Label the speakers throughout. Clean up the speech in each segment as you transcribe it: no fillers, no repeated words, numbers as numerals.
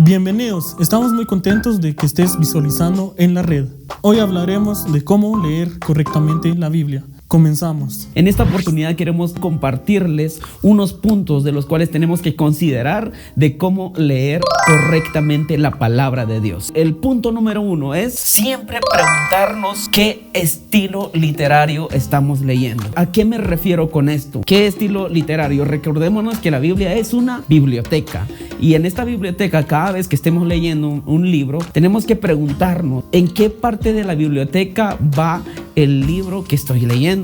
Speaker 1: Bienvenidos, estamos muy contentos de que estés visualizando en la red. Hoy hablaremos de cómo leer correctamente la Biblia. Comenzamos.
Speaker 2: En esta oportunidad queremos compartirles unos puntos de los cuales tenemos que considerar de cómo leer correctamente la palabra de Dios. El punto número 1 es siempre preguntarnos qué estilo literario estamos leyendo. ¿A qué me refiero con esto? ¿Qué estilo literario? Recordémonos que la Biblia es una biblioteca y en esta biblioteca cada vez que estemos leyendo un libro tenemos que preguntarnos en qué parte de la biblioteca va el libro que estoy leyendo.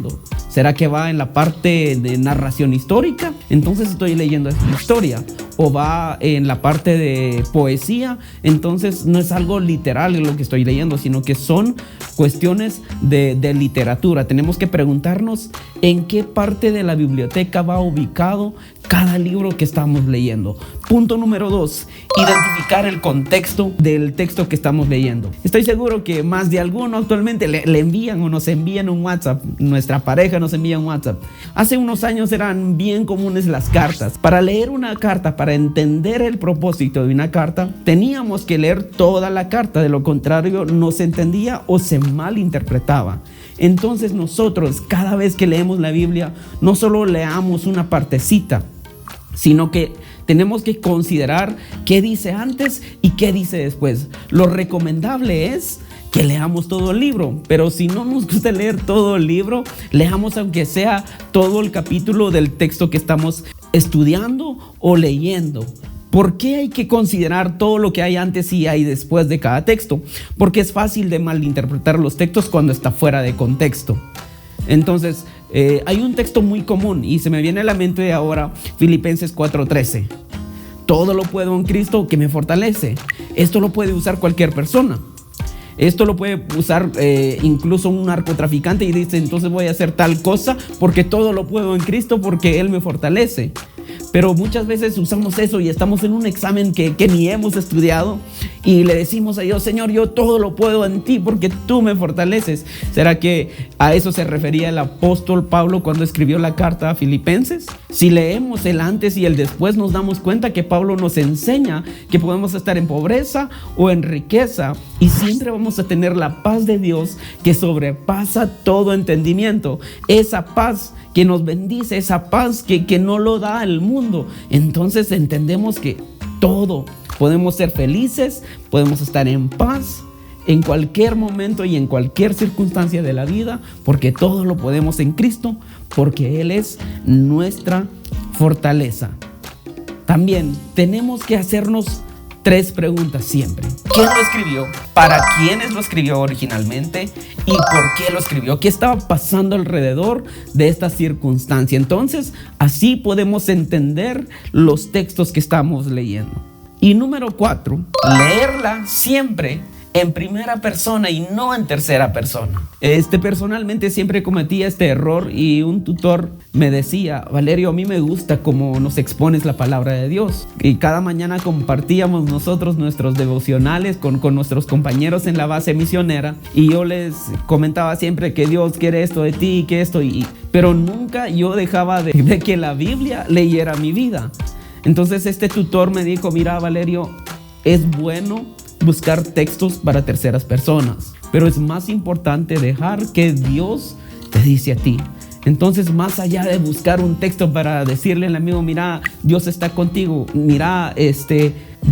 Speaker 2: ¿Será que va en la parte de narración histórica? Entonces estoy leyendo historia. ¿O va en la parte de poesía? Entonces no es algo literal lo que estoy leyendo, sino que son cuestiones de literatura. Tenemos que preguntarnos en qué parte de la biblioteca va ubicado cada libro que estamos leyendo. Punto número 2, identificar el contexto del texto que estamos leyendo. Estoy seguro que más de alguno actualmente le envían o nos envían un WhatsApp. Nuestra pareja nos envía un WhatsApp. Hace unos años eran bien comunes las cartas. Para leer una carta, para entender el propósito de una carta, teníamos que leer toda la carta. De lo contrario, no se entendía o se malinterpretaba. Entonces nosotros, cada vez que leemos la Biblia, no solo leamos una partecita, sino que tenemos que considerar qué dice antes y qué dice después. Lo recomendable es que leamos todo el libro, pero si no nos gusta leer todo el libro, leamos aunque sea todo el capítulo del texto que estamos estudiando o leyendo. ¿Por qué hay que considerar todo lo que hay antes y hay después de cada texto? Porque es fácil de malinterpretar los textos cuando está fuera de contexto. Entonces, hay un texto muy común y se me viene a la mente ahora Filipenses 4:13. Todo lo puedo en Cristo que me fortalece. Esto lo puede usar cualquier persona. Esto lo puede usar incluso un narcotraficante y dice, entonces voy a hacer tal cosa porque todo lo puedo en Cristo porque Él me fortalece. Pero muchas veces usamos eso y estamos en un examen que ni hemos estudiado y le decimos a Dios, Señor, yo todo lo puedo en ti porque tú me fortaleces. ¿Será que a eso se refería el apóstol Pablo cuando escribió la carta a Filipenses? Si leemos el antes y el después nos damos cuenta que Pablo nos enseña que podemos estar en pobreza o en riqueza y siempre vamos a tener la paz de Dios que sobrepasa todo entendimiento. Esa paz que nos bendice, esa paz que no lo da el mundo. Entonces entendemos que todo, podemos ser felices, podemos estar en paz en cualquier momento y en cualquier circunstancia de la vida, porque todo lo podemos en Cristo, porque Él es nuestra fortaleza. También tenemos que hacernos 3 preguntas siempre. ¿Quién lo escribió? ¿Para quiénes lo escribió originalmente? ¿Y por qué lo escribió? ¿Qué estaba pasando alrededor de esta circunstancia? Entonces, así podemos entender los textos que estamos leyendo. Y número 4, leerla siempre en primera persona y no en tercera persona. Personalmente siempre cometía este error y un tutor me decía, Valerio, a mí me gusta cómo nos expones la palabra de Dios. Y cada mañana compartíamos nosotros nuestros devocionales con nuestros compañeros en la base misionera y yo les comentaba siempre que Dios quiere esto de ti, que esto, pero nunca yo dejaba de que la Biblia leyera mi vida. Entonces este tutor me dijo, mira Valerio, es bueno buscar textos para terceras personas, pero es más importante dejar que Dios te dice a ti. Entonces, más allá de buscar un texto para decirle al amigo, mira, Dios está contigo, mira,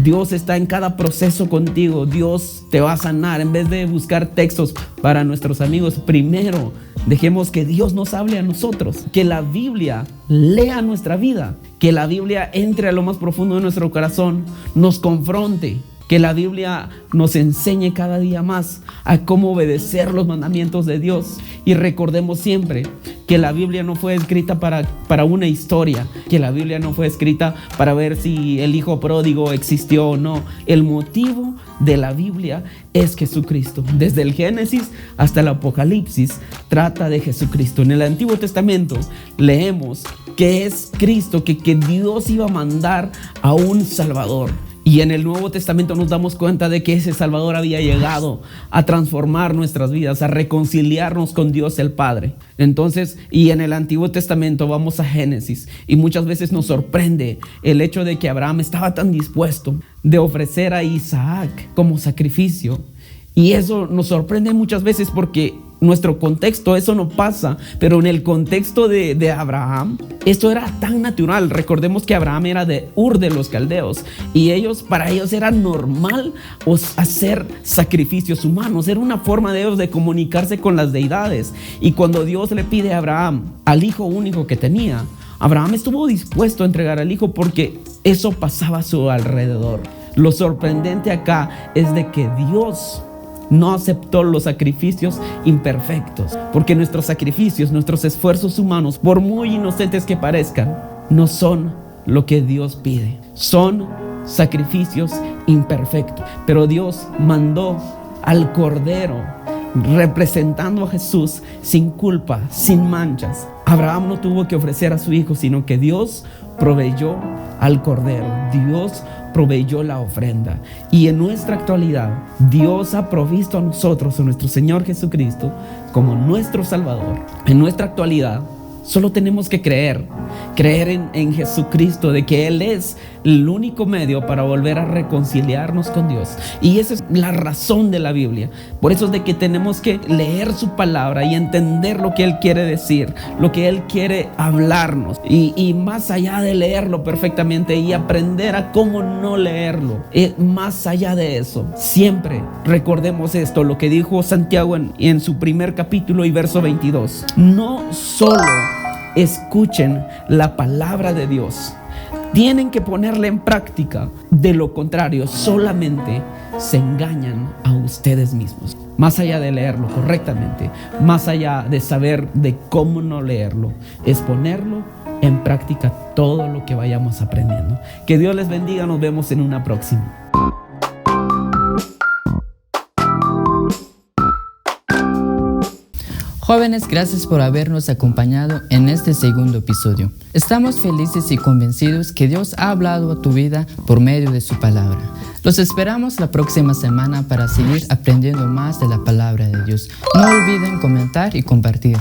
Speaker 2: Dios está en cada proceso contigo, Dios te va a sanar. En vez de buscar textos para nuestros amigos, primero dejemos que Dios nos hable a nosotros, que la Biblia lea nuestra vida, que la Biblia entre a lo más profundo de nuestro corazón, nos confronte, que la Biblia nos enseñe cada día más a cómo obedecer los mandamientos de Dios. Y recordemos siempre que la Biblia no fue escrita para una historia, que la Biblia no fue escrita para ver si el hijo pródigo existió o no. El motivo de la Biblia es Jesucristo. Desde el Génesis hasta el Apocalipsis trata de Jesucristo. En el Antiguo Testamento leemos que es Cristo, que Dios iba a mandar a un Salvador. Y en el Nuevo Testamento nos damos cuenta de que ese Salvador había llegado a transformar nuestras vidas, a reconciliarnos con Dios el Padre. Entonces, y en el Antiguo Testamento vamos a Génesis y muchas veces nos sorprende el hecho de que Abraham estaba tan dispuesto de ofrecer a Isaac como sacrificio. Y eso nos sorprende muchas veces porque nuestro contexto eso no pasa, pero en el contexto de Abraham esto era tan natural. Recordemos que Abraham era de Ur de los Caldeos y para ellos era normal hacer sacrificios humanos. Era una forma de ellos de comunicarse con las deidades. Y cuando Dios le pide a Abraham al hijo único que tenía, Abraham estuvo dispuesto a entregar al hijo porque eso pasaba a su alrededor. Lo sorprendente acá es de que Dios no aceptó los sacrificios imperfectos, porque nuestros sacrificios, nuestros esfuerzos humanos, por muy inocentes que parezcan, no son lo que Dios pide. Son sacrificios imperfectos. Pero Dios mandó al Cordero, representando a Jesús sin culpa, sin manchas. Abraham no tuvo que ofrecer a su hijo, sino que Dios proveyó al Cordero. Dios proveyó la ofrenda. Y en nuestra actualidad, Dios ha provisto a nosotros, a nuestro Señor Jesucristo, como nuestro Salvador. En nuestra actualidad, solo tenemos que creer en Jesucristo, de que Él es el único medio para volver a reconciliarnos con Dios. Y esa es la razón de la Biblia. Por eso es de que tenemos que leer su palabra y entender lo que Él quiere decir, lo que Él quiere hablarnos. Y más allá de leerlo perfectamente y aprender a cómo no leerlo, más allá de eso, siempre recordemos esto, lo que dijo Santiago en su primer capítulo y verso 22. No solo escuchen la palabra de Dios, tienen que ponerla en práctica. De lo contrario, solamente se engañan a ustedes mismos. Más allá de leerlo correctamente, más allá de saber de cómo no leerlo, es ponerlo en práctica todo lo que vayamos aprendiendo. Que Dios les bendiga, nos vemos en una próxima.
Speaker 3: Jóvenes, gracias por habernos acompañado en este segundo episodio. Estamos felices y convencidos que Dios ha hablado a tu vida por medio de su palabra. Los esperamos la próxima semana para seguir aprendiendo más de la palabra de Dios. No olviden comentar y compartir.